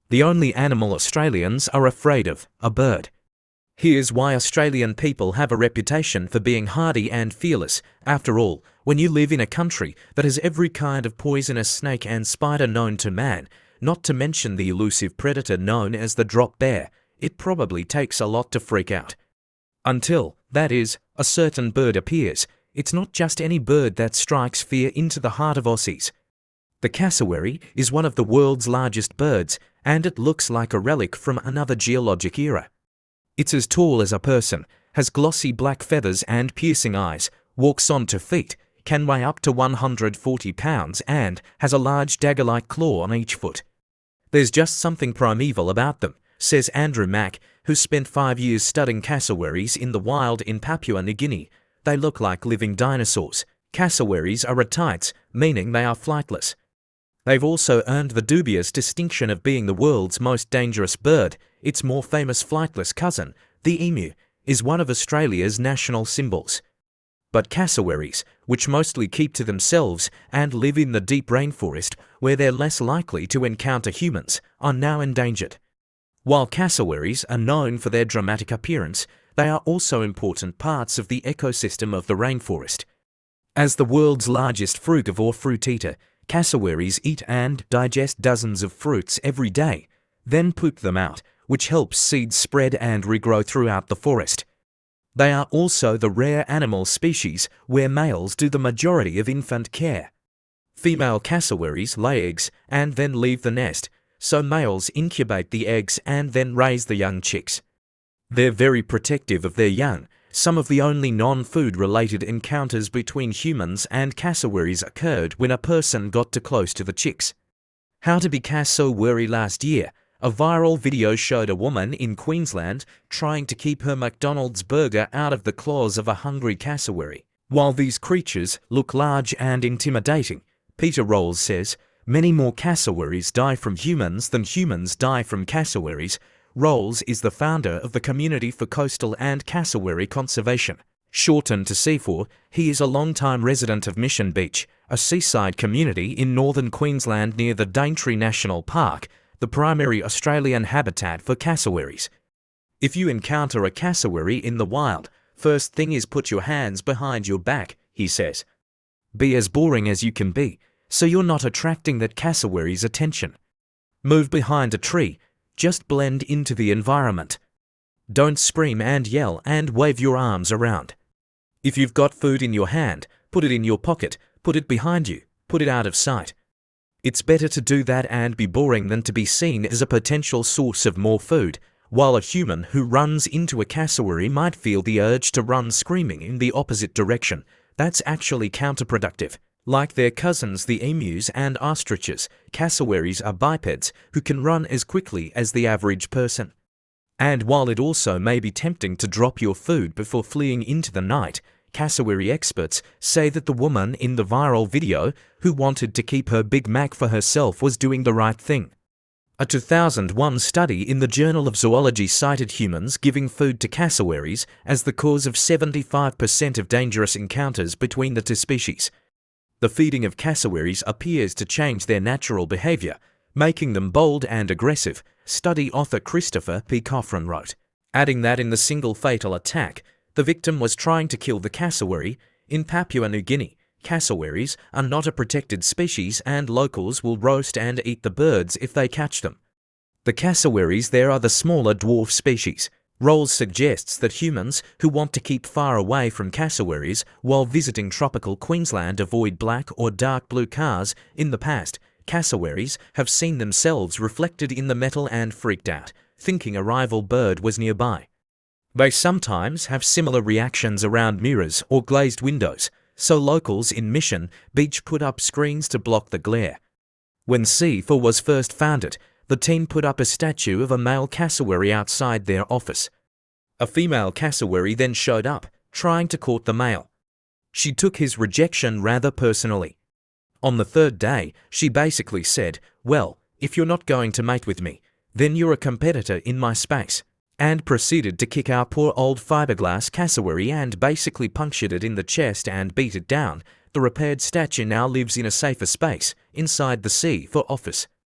The only animal Australians are afraid of, a bird. Here's why Australian people have a reputation for being hardy and fearless. After all, when you live in a country that has every kind of poisonous snake and spider known to man, not to mention the elusive predator known as the drop bear, it probably takes a lot to freak out. Until, that is, a certain bird appears. It's not just any bird that strikes fear into the heart of Aussies. The cassowary is one of the world's largest birds, and it looks like a relic from another geologic era. It's as tall as a person, has glossy black feathers and piercing eyes, walks on 2 feet, can weigh up to 140 pounds, and has a large dagger-like claw on each foot. There's just something primeval about them, says Andrew Mack, who spent 5 years studying cassowaries in the wild in Papua New Guinea. They look like living dinosaurs. Cassowaries are retites, meaning they are flightless. They've also earned the dubious distinction of being the world's most dangerous bird. Its more famous flightless cousin, the emu, is one of Australia's national symbols. But cassowaries, which mostly keep to themselves and live in the deep rainforest where they're less likely to encounter humans, are now endangered. While cassowaries are known for their dramatic appearance, they are also important parts of the ecosystem of the rainforest. As the world's largest frugivore fruit eater, cassowaries eat and digest dozens of fruits every day, then poop them out, which helps seeds spread and regrow throughout the forest. They are also the rare animal species where males do the majority of infant care. Female cassowaries lay eggs and then leave the nest, so males incubate the eggs and then raise the young chicks. They're very protective of their young. Some of the only non-food related encounters between humans and cassowaries occurred when a person got too close to the chicks. How to be cassowary. Last year, a viral video showed a woman in Queensland trying to keep her McDonald's burger out of the claws of a hungry cassowary. While these creatures look large and intimidating, Peter Rolls says, many more cassowaries die from humans than humans die from cassowaries. Rolls is the founder of the Community for Coastal and Cassowary Conservation. Shortened to C4, he is a long-time resident of Mission Beach, a seaside community in northern Queensland near the Daintree National Park, the primary Australian habitat for cassowaries. If you encounter a cassowary in the wild, first thing is put your hands behind your back, he says. Be as boring as you can be, so you're not attracting that cassowary's attention. Move behind a tree, just blend into the environment. Don't scream and yell and wave your arms around. If you've got food in your hand, put it in your pocket, put it behind you, put it out of sight. It's better to do that and be boring than to be seen as a potential source of more food, while a human who runs into a cassowary might feel the urge to run screaming in the opposite direction. That's actually counterproductive. Like their cousins the emus and ostriches, cassowaries are bipeds who can run as quickly as the average person. And while it also may be tempting to drop your food before fleeing into the night, cassowary experts say that the woman in the viral video who wanted to keep her Big Mac for herself was doing the right thing. A 2001 study in the Journal of Zoology cited humans giving food to cassowaries as the cause of 75% of dangerous encounters between the two species. The feeding of cassowaries appears to change their natural behavior, making them bold and aggressive, study author Christopher P. Coffran wrote, adding that in the single fatal attack, the victim was trying to kill the cassowary. In Papua New Guinea, cassowaries are not a protected species and locals will roast and eat the birds if they catch them. The cassowaries there are the smaller dwarf species. Rolls suggests that humans who want to keep far away from cassowaries while visiting tropical Queensland avoid black or dark blue cars. In the past, cassowaries have seen themselves reflected in the metal and freaked out, thinking a rival bird was nearby. They sometimes have similar reactions around mirrors or glazed windows, so locals in Mission Beach put up screens to block the glare. When C4 was first founded, the team put up a statue of a male cassowary outside their office. A female cassowary then showed up, trying to court the male. She took his rejection rather personally. On the third day, she basically said, "Well, if you're not going to mate with me, then you're a competitor in my space," and proceeded to kick our poor old fiberglass cassowary and basically punctured it in the chest and beat it down. The repaired statue now lives in a safer space, inside the C4 office.